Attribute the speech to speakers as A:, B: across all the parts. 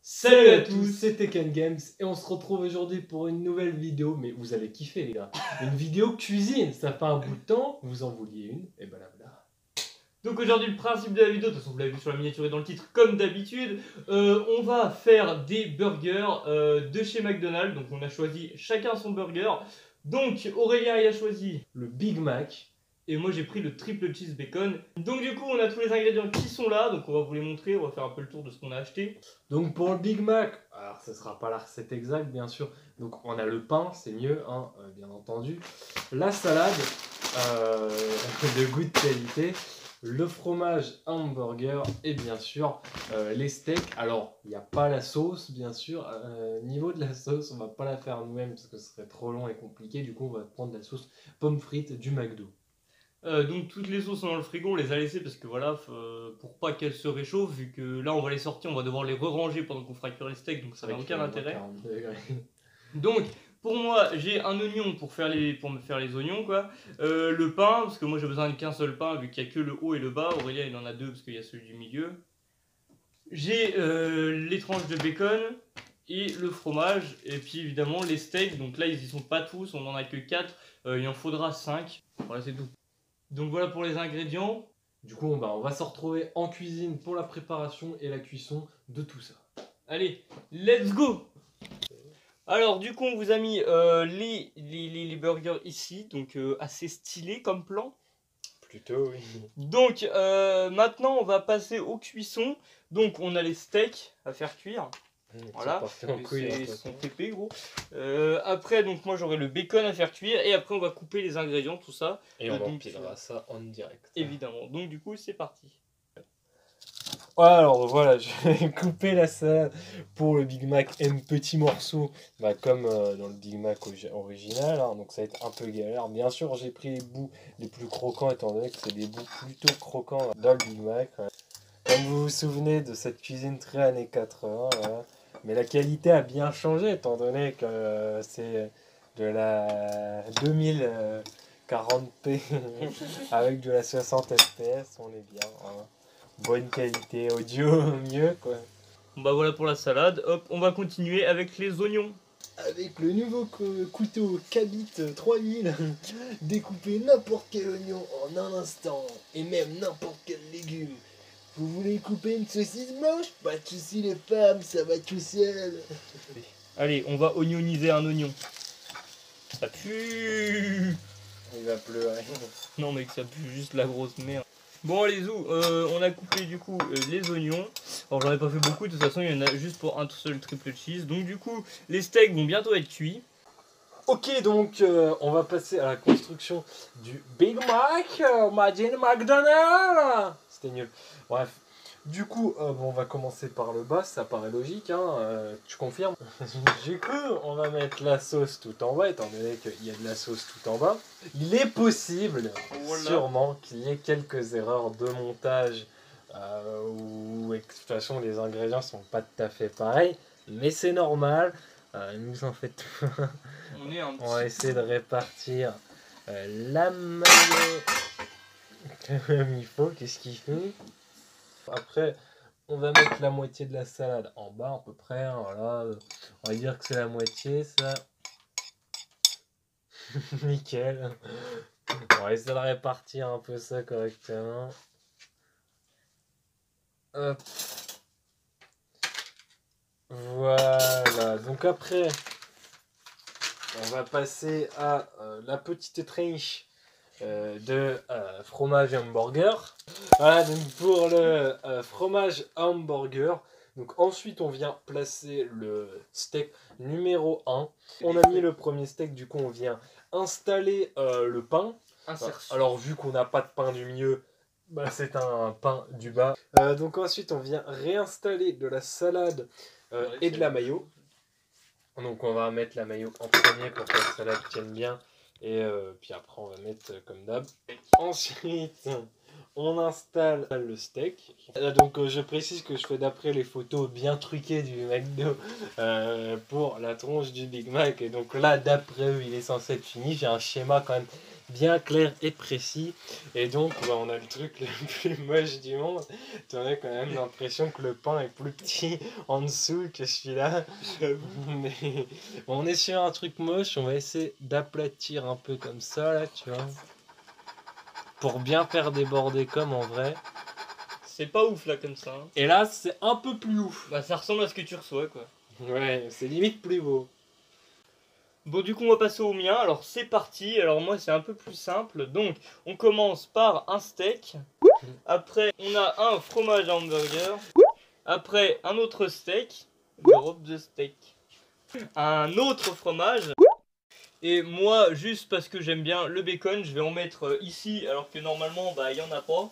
A: Salut à tous, c'est Tekken Games et on se retrouve aujourd'hui pour une nouvelle vidéo, mais vous allez kiffer les gars, une vidéo cuisine, ça fait un bout de temps, vous en vouliez une, et ben là voilà.
B: Donc aujourd'hui le principe de la vidéo, de toute façon vous l'avez vu sur la miniature et dans le titre comme d'habitude, on va faire des burgers de chez McDonald's, donc on a choisi chacun son burger, donc Aurélien il a choisi
A: Le Big Mac.
B: Et moi j'ai pris le triple cheese bacon. Donc du coup on a tous les ingrédients qui sont là, donc on va vous les montrer, on va faire un peu le tour de ce qu'on a acheté.
A: Donc pour le Big Mac, alors ce sera pas la recette exacte bien sûr, donc on a le pain, c'est mieux, hein, bien entendu, la salade de goût de qualité, le fromage hamburger et bien sûr les steaks. Alors il n'y a pas la sauce bien sûr, niveau de la sauce on va pas la faire nous-mêmes parce que ce serait trop long et compliqué, du coup on va prendre la sauce pomme frite du McDo.
B: Donc toutes les sauces sont dans le frigo, on les a laissées parce que voilà, pour pas qu'elles se réchauffent, vu que là on va les sortir, on va devoir les re-ranger pendant qu'on fera cuire les steaks, donc ça n'a aucun intérêt. Donc pour moi j'ai un oignon pour me faire les oignons quoi, le pain, parce que moi j'ai besoin qu'un seul pain vu qu'il n'y a que le haut et le bas, Aurélien il en a deux parce qu'il y a celui du milieu. J'ai les tranches de bacon et le fromage, et puis évidemment les steaks, donc là ils y sont pas tous, on en a que 4, il en faudra 5, voilà c'est tout. Donc voilà pour les ingrédients.
A: Du coup, on va se retrouver en cuisine pour la préparation et la cuisson de tout ça.
B: Allez, let's go! Alors du coup on vous a mis les burgers ici, donc assez stylé comme plan.
A: Plutôt oui.
B: Donc maintenant on va passer aux cuissons. Donc on a les steaks à faire cuire. Voilà, c'est son TP gros. Après donc moi j'aurai le bacon à faire cuire et après on va couper les ingrédients, tout ça.
A: Et on empilera ça en direct.
B: Évidemment, donc du coup c'est parti.
A: Alors voilà, je vais couper la salade pour le Big Mac en petits morceaux, comme dans le Big Mac original, hein, donc ça va être un peu galère. Bien sûr j'ai pris les bouts les plus croquants étant donné que c'est des bouts plutôt croquants dans le Big Mac. Ouais. Comme vous vous souvenez de cette cuisine très années 80, voilà. Mais la qualité a bien changé étant donné que c'est de la 2040p avec de la 60 fps, on est bien. Hein. Bonne qualité audio, mieux quoi.
B: Bah voilà pour la salade, hop, on va continuer avec les oignons.
C: Avec le nouveau couteau Kabit 3000, découpez n'importe quel oignon en un instant, et même n'importe quel légume. Vous voulez couper une saucisse blanche? Pas de soucis les femmes, ça va tout seul.
B: Allez, on va oignoniser un oignon. Ça pue.
A: Il va pleurer.
B: Non mec, ça pue juste la grosse merde. Bon les zou, on a coupé du coup les oignons. Alors j'en ai pas fait beaucoup, de toute façon il y en a juste pour un tout seul triple cheese. Donc du coup, les steaks vont bientôt être cuits.
A: Ok, donc on va passer à la construction du Big Mac, Imagine McDonald's. C'était nul. Bref, du coup, on va commencer par le bas, ça paraît logique, hein, tu confirmes? Du coup, on va mettre la sauce tout en bas, étant donné qu'il y a de la sauce tout en bas. Il est possible, sûrement, qu'il y ait quelques erreurs de montage, où de toute façon les ingrédients sont pas tout à fait pareils, mais c'est normal, ne vous en faites pas. On va essayer de répartir la mayo comme il faut. Qu'est-ce qu'il fait? Après, on va mettre la moitié de la salade en bas à peu près. Hein, voilà. On va dire que c'est la moitié, ça. Nickel. On va essayer de répartir un peu ça correctement. Hop. Voilà. Donc après... on va passer à la petite tranche de fromage hamburger. Voilà, donc pour le fromage hamburger. Donc ensuite on vient placer le steak numéro 1. On a mis le premier steak, du coup on vient installer le pain. Alors vu qu'on n'a pas de pain du milieu, c'est un pain du bas. Donc ensuite on vient réinstaller de la salade et de la mayo. Donc on va mettre la mayo en premier pour que la salade tienne bien. Et puis après on va mettre comme d'hab. Ensuite on installe le steak. Donc je précise que je fais d'après les photos bien truquées du McDo pour la tronche du Big Mac. Et donc là d'après eux il est censé être fini. J'ai un schéma quand même bien clair et précis. Et donc, bah, on a le truc le plus moche du monde. Tu as quand même l'impression que le pain est plus petit en dessous que celui-là. Mais bon, on est sur un truc moche, on va essayer d'aplatir un peu comme ça, là, tu vois. Pour bien faire déborder comme en vrai.
B: C'est pas ouf là comme ça. Hein.
A: Et là, c'est un peu plus ouf.
B: Bah ça ressemble à ce que tu reçois quoi.
A: Ouais, c'est limite plus beau.
B: Bon du coup on va passer au mien, alors c'est parti, alors moi c'est un peu plus simple, donc on commence par un steak, après on a un fromage à hamburger, après un autre steak, drop the steak, un autre fromage, et moi juste parce que j'aime bien le bacon, je vais en mettre ici alors que normalement bah il y en a pas.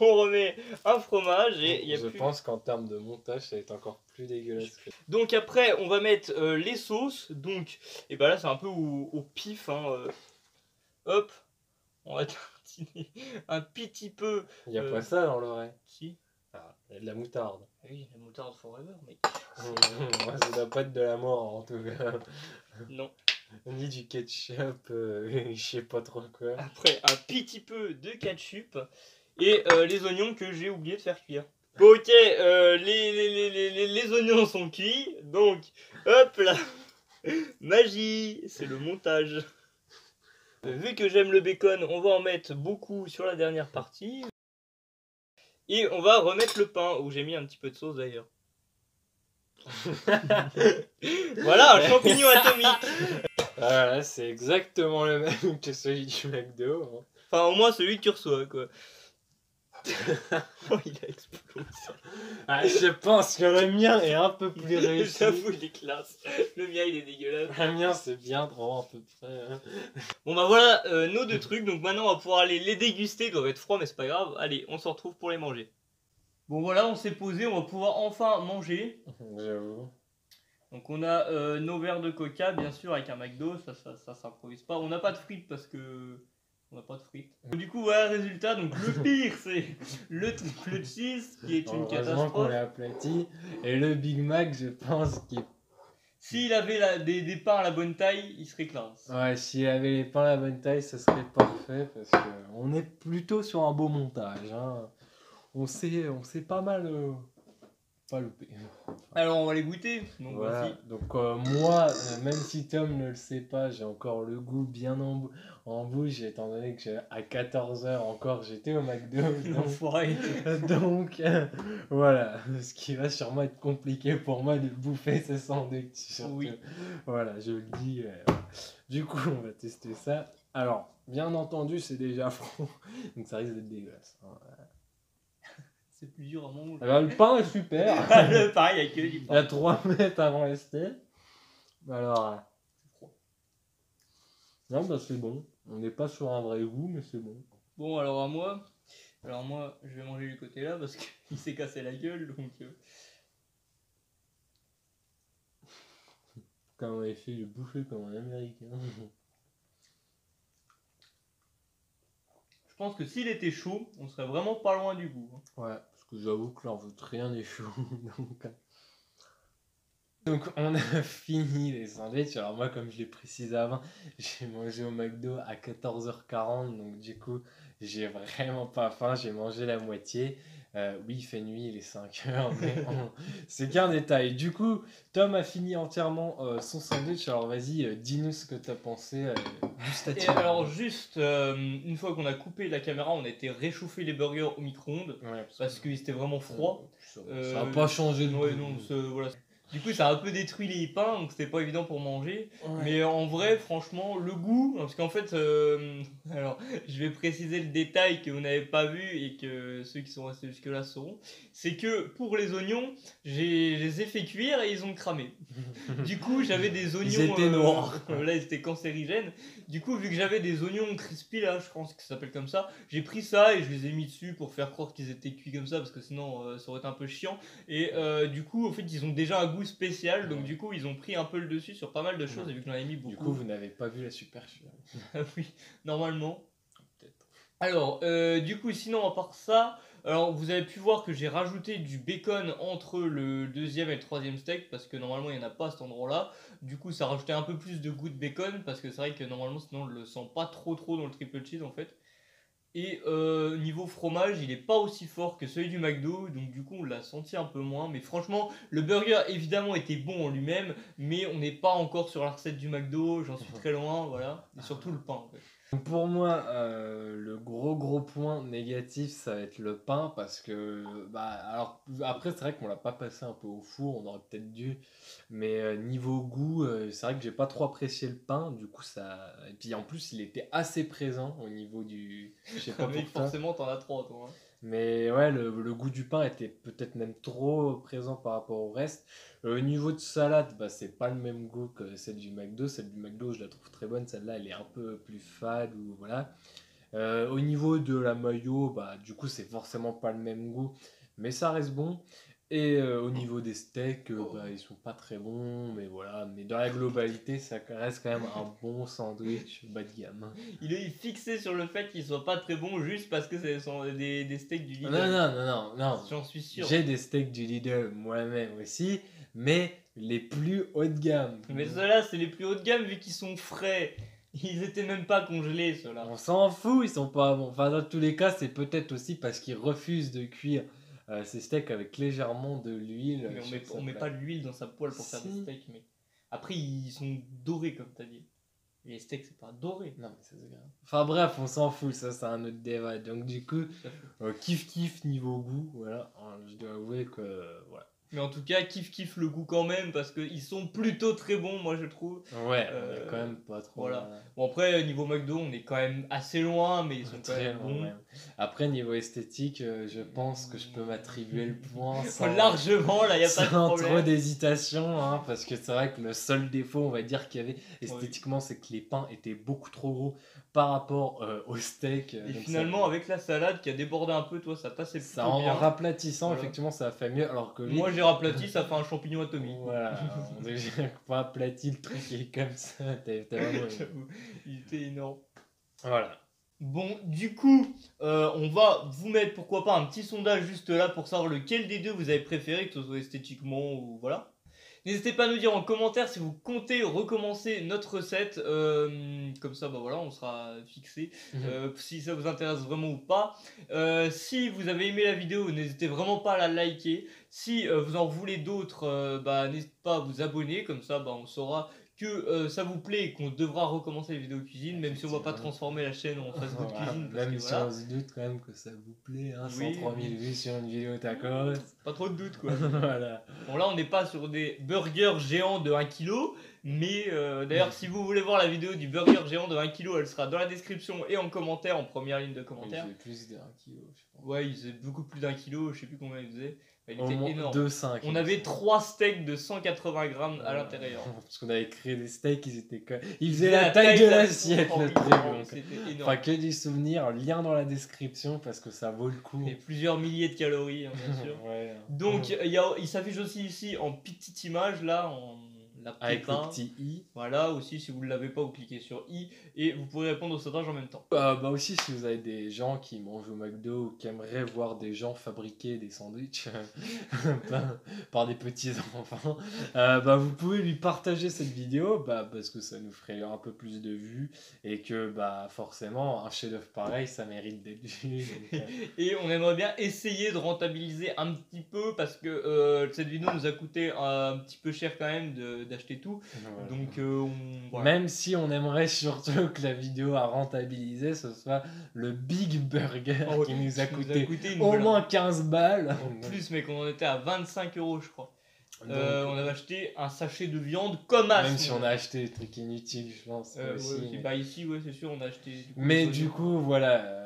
B: On remet un fromage et il y a
A: Je
B: plus...
A: pense qu'en termes de montage, ça va être encore plus dégueulasse.
B: Donc après, on va mettre les sauces. Donc, et ben là, c'est un peu au pif. Hein, hop, on va tartiner un petit peu.
A: Il n'y a pas ça dans l'oreille.
B: Si.
A: Ah, il y a de la moutarde.
B: Ah oui, la moutarde forever, mec.
A: Ça doit pas être de la mort en tout cas.
B: Non.
A: Ni du ketchup, je sais pas trop quoi.
B: Après, un petit peu de ketchup et les oignons que j'ai oublié de faire cuire. Bon, ok, les oignons sont cuits, donc hop là, magie, c'est le montage. Vu que j'aime le bacon, on va en mettre beaucoup sur la dernière partie. Et on va remettre le pain, où j'ai mis un petit peu de sauce d'ailleurs. Voilà, un champignon atomique.
A: Voilà, c'est exactement le même que celui du McDo. Hein.
B: Enfin, au moins celui que tu reçois, quoi. Oh, il a explosé.
A: Ah, je pense que le mien est un peu plus réussi.
B: J'avoue, il est classe. Le mien, il est dégueulasse.
A: Le mien, c'est bien droit à peu près. Hein.
B: Bon, bah voilà nos deux trucs. Donc maintenant, on va pouvoir aller les déguster. Ils doivent être froids, mais c'est pas grave. Allez, on se retrouve pour les manger. Bon, voilà, on s'est posé. On va pouvoir enfin manger.
A: J'avoue.
B: Donc on a nos verres de coca, bien sûr, avec un McDo. Ça s'improvise pas. On n'a pas de frites parce que... On n'a pas de frites. Du coup, voilà le résultat. Donc le pire, c'est le triple cheese qui est une
A: Heureusement qu'on
B: catastrophe.
A: l'a aplati. Et le Big Mac, je pense qu'il...
B: S'il avait des pains à la bonne taille, il serait classe.
A: Ouais, s'il avait les pains à la bonne taille, ça serait parfait. Parce qu'on est plutôt sur un beau montage. Hein. On s'est pas mal... pas loupé.
B: Alors on va les goûter. Donc
A: Voilà.
B: voici.
A: Donc moi, même si Tom ne le sait pas, j'ai encore le goût bien en bouche, étant donné que à 14h encore j'étais au McDo.
B: L'enfoiré.
A: Donc voilà, ce qui va sûrement être compliqué pour moi de bouffer ce sandwich. Surtout.
B: Oui.
A: Voilà, je le dis. Du coup, on va tester ça. Alors, bien entendu, c'est déjà froid, donc ça risque d'être dégueulasse.
B: C'est plus dur à manger.
A: Alors, le pain est super.
B: Le pain, il n'y a que du
A: Il y
B: pain.
A: a 3 mètres avant rester. Alors,
B: C'est froid.
A: non, bah c'est bon. On n'est pas sur un vrai goût, mais c'est bon.
B: Bon, alors moi, je vais manger du côté là parce qu'il s'est cassé la gueule. Donc,
A: Quand on avait fait le bouffer comme un américain.
B: je pense que s'il était chaud, on serait vraiment pas loin du goût. Hein.
A: Ouais, parce que j'avoue que là, on veut rien n'est chaud. Donc, on a fini les sandwichs. Alors, moi, comme je l'ai précisé avant, j'ai mangé au McDo à 14h40. Donc, du coup, j'ai vraiment pas faim. J'ai mangé la moitié. Oui, il fait nuit, il est 5h, mais c'est qu'un détail. Du coup, Tom a fini entièrement son sandwich. Alors, vas-y, dis-nous ce que tu as pensé
B: Et alors, juste une fois qu'on a coupé la caméra, on a été réchauffer les burgers au micro-ondes
A: Ouais,
B: parce qu'ils étaient vraiment froids.
A: Ça n'a pas changé de
B: Ouais,
A: goût.
B: non, voilà. Du coup, ça a un peu détruit les pains, donc c'était pas évident pour manger.
A: Ouais.
B: Mais en vrai, franchement, le goût, parce qu'en fait, alors, je vais préciser le détail que vous n'avez pas vu et que ceux qui sont restés jusque-là sauront, c'est que pour les oignons, je les ai fait cuire et ils ont cramé. Du coup, j'avais des oignons.
A: Ils étaient noirs.
B: Là, ils étaient cancérigènes. Du coup, vu que j'avais des oignons crispy, là, je pense que ça s'appelle comme ça, j'ai pris ça et je les ai mis dessus pour faire croire qu'ils étaient cuits comme ça, parce que sinon, ça aurait été un peu chiant. Et du coup, en fait, ils ont déjà un goût spécial, donc du coup, ils ont pris un peu le dessus sur pas mal de choses, et vu que j'en avais mis beaucoup.
A: Du coup, vous n'avez pas vu la supercherie.
B: Oui, normalement.
A: Peut-être.
B: Alors, du coup, sinon, à part ça, Alors vous avez pu voir que j'ai rajouté du bacon entre le deuxième et le troisième steak parce que normalement il n'y en a pas à cet endroit là. Du coup ça rajoutait un peu plus de goût de bacon parce que c'est vrai que normalement sinon on le sent pas trop dans le triple cheese en fait. Et niveau fromage, il est pas aussi fort que celui du McDo, donc du coup on l'a senti un peu moins. Mais franchement, le burger évidemment était bon en lui-même, mais on n'est pas encore sur la recette du McDo, j'en suis très loin, voilà. Et surtout le pain en fait.
A: Pour moi, le gros point négatif, ça va être le pain parce que, bah, alors après, c'est vrai qu'on l'a pas passé un peu au four, on aurait peut-être dû, mais niveau goût, c'est vrai que j'ai pas trop apprécié le pain, du coup, ça. Et puis en plus, il était assez présent au niveau du. Je sais pas
B: Mais
A: pour toi.
B: forcément t'en as trois toi. Hein.
A: Mais ouais, le goût du pain était peut-être même trop présent par rapport au reste. Au niveau de salade, bah, c'est pas le même goût que celle du McDo. Celle du McDo, je la trouve très bonne. Celle-là, elle est un peu plus fade ou voilà. Au niveau de la mayo, bah, du coup, c'est forcément pas le même goût, mais ça reste bon. Et au niveau des steaks, bah, ils sont pas très bons, mais voilà. Mais dans la globalité, ça reste quand même un bon sandwich bas de gamme.
B: Il est fixé sur le fait qu'il soit pas très bon juste parce que ce sont des steaks du Lidl.
A: Non.
B: J'en suis sûr.
A: J'ai des steaks du Lidl moi-même aussi, mais les plus haut de gamme.
B: Mais ceux-là, c'est les plus haut de gamme vu qu'ils sont frais. Ils étaient même pas congelés, ceux-là.
A: On s'en fout, ils sont pas bons. Enfin, dans tous les cas, c'est peut-être aussi parce qu'ils refusent de cuire ces steaks avec légèrement de l'huile.
B: Mais on met pas de l'huile dans sa poêle pour faire des steaks, mec. Après, ils sont dorés, comme t'as dit. Les steaks, c'est pas doré.
A: Non, mais c'est grave. Enfin bref, on s'en fout, ça c'est un autre débat. Donc du coup, kiff niveau goût, voilà. Je dois avouer que voilà.
B: Mais en tout cas, kiff le goût quand même parce qu'ils sont plutôt très bons, moi je trouve.
A: Ouais, on est quand même pas trop.
B: Voilà. Bon, après, niveau McDo, on est quand même assez loin, mais ils sont quand même bons.
A: Ouais. Après, niveau esthétique, je pense que je peux m'attribuer le point sans,
B: largement, là, y a pas de problème.
A: trop d'hésitation, hein, parce que c'est vrai que le seul défaut, on va dire, qu'il y avait esthétiquement, c'est que les pains étaient beaucoup trop gros par rapport au steak.
B: Et finalement, avec la salade qui a débordé un peu, toi, ça passait plutôt
A: ça, en
B: bien.
A: raplatissant, effectivement, ça a fait mieux, alors que lui...
B: Moi, j'ai raplati, ça fait un champignon atomique.
A: Voilà, j'ai pas aplati le truc qui est comme ça, t'as vraiment...
B: Il était énorme.
A: Voilà.
B: Bon, du coup, on va vous mettre, pourquoi pas, un petit sondage juste là pour savoir lequel des deux vous avez préféré, que ce soit esthétiquement ou voilà. N'hésitez pas à nous dire en commentaire si vous comptez recommencer notre recette, comme ça bah voilà on sera fixé, si ça vous intéresse vraiment ou pas. Si vous avez aimé la vidéo, n'hésitez vraiment pas à la liker. Si vous en voulez d'autres, bah n'hésitez pas à vous abonner, comme ça bah, on saura que ça vous plaît et qu'on devra recommencer les vidéos cuisine, même si on va pas transformer la chaîne en fast food cuisine. Parce
A: même
B: que,
A: si
B: voilà.
A: on se doute quand même que ça vous plaît, hein,
B: Oui,
A: 103 000 vues sur une vidéo tacos.
B: Pas trop de doute quoi.
A: Voilà.
B: Bon là on n'est pas sur des burgers géants de 1 kg, mais d'ailleurs si vous voulez voir la vidéo du burger géant de 1 kg, elle sera dans la description et en commentaire, en première ligne de commentaire.
A: Il faisait plus d'1 kg, je pense.
B: Ouais, il faisait beaucoup plus d'1 kg, je sais plus combien il faisait. Il
A: Au
B: était
A: moins
B: énorme.
A: 2,5.
B: On avait 3 steaks de 180 grammes à l'intérieur.
A: Parce qu'on avait créé des steaks, ils étaient quand même... Ils faisaient la taille de l'assiette, le truc.
B: C'était énorme.
A: Enfin, que du souvenir, lien dans la description parce que ça vaut le coup.
B: Et plusieurs milliers de calories, hein, bien sûr.
A: Ouais.
B: Donc, il s'affiche aussi ici en petite image, là, en la
A: avec
B: prépa.
A: le petit i.
B: Voilà, aussi, si vous ne l'avez pas, vous cliquez sur i et vous pourrez répondre au sondage en même temps.
A: Bah aussi, si vous avez des gens qui mangent au McDo ou qui aimeraient voir des gens fabriquer des sandwichs par des petits enfants, bah vous pouvez lui partager cette vidéo parce que ça nous ferait un peu plus de vues et que bah forcément un chef-d'œuvre pareil ça mérite d'être vu.
B: Et on aimerait bien essayer de rentabiliser un petit peu parce que cette vidéo nous a coûté un petit peu cher quand même d'acheter tout.
A: Voilà.
B: Donc voilà.
A: Même si on aimerait surtout que la vidéo à rentabiliser ce soit le Big Burger qui nous a coûté au moins 15 balles.
B: En plus mec, on en était à 25 € je crois. Donc, on avait acheté un sachet de viande comme as.
A: Même si on a acheté des trucs inutiles, je pense.
B: Aussi, mais... Bah ici, ouais, c'est sûr, on a acheté.
A: Mais du coup, voilà.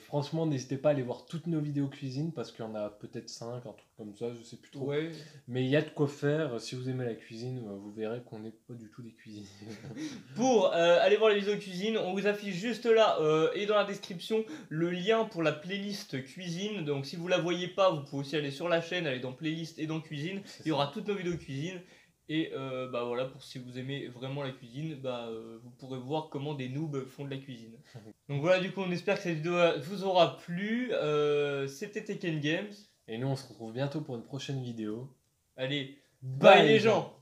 A: Franchement, n'hésitez pas à aller voir toutes nos vidéos cuisine parce qu'il y en a peut-être 5, un truc comme ça, je sais plus trop.
B: Ouais.
A: Mais il y a de quoi faire. Si vous aimez la cuisine, vous verrez qu'on n'est pas du tout des cuisiniers.
B: Pour aller voir les vidéos cuisine, on vous affiche juste là et dans la description le lien pour la playlist cuisine. Donc si vous la voyez pas, vous pouvez aussi aller sur la chaîne, aller dans playlist et dans cuisine. Il y aura toutes nos vidéos cuisine. Et bah voilà, pour si vous aimez vraiment la cuisine, vous pourrez voir comment des noobs font de la cuisine. Donc voilà, du coup, on espère que cette vidéo vous aura plu. C'était Tekken Games.
A: Et nous, on se retrouve bientôt pour une prochaine vidéo.
B: Allez, bye les gens!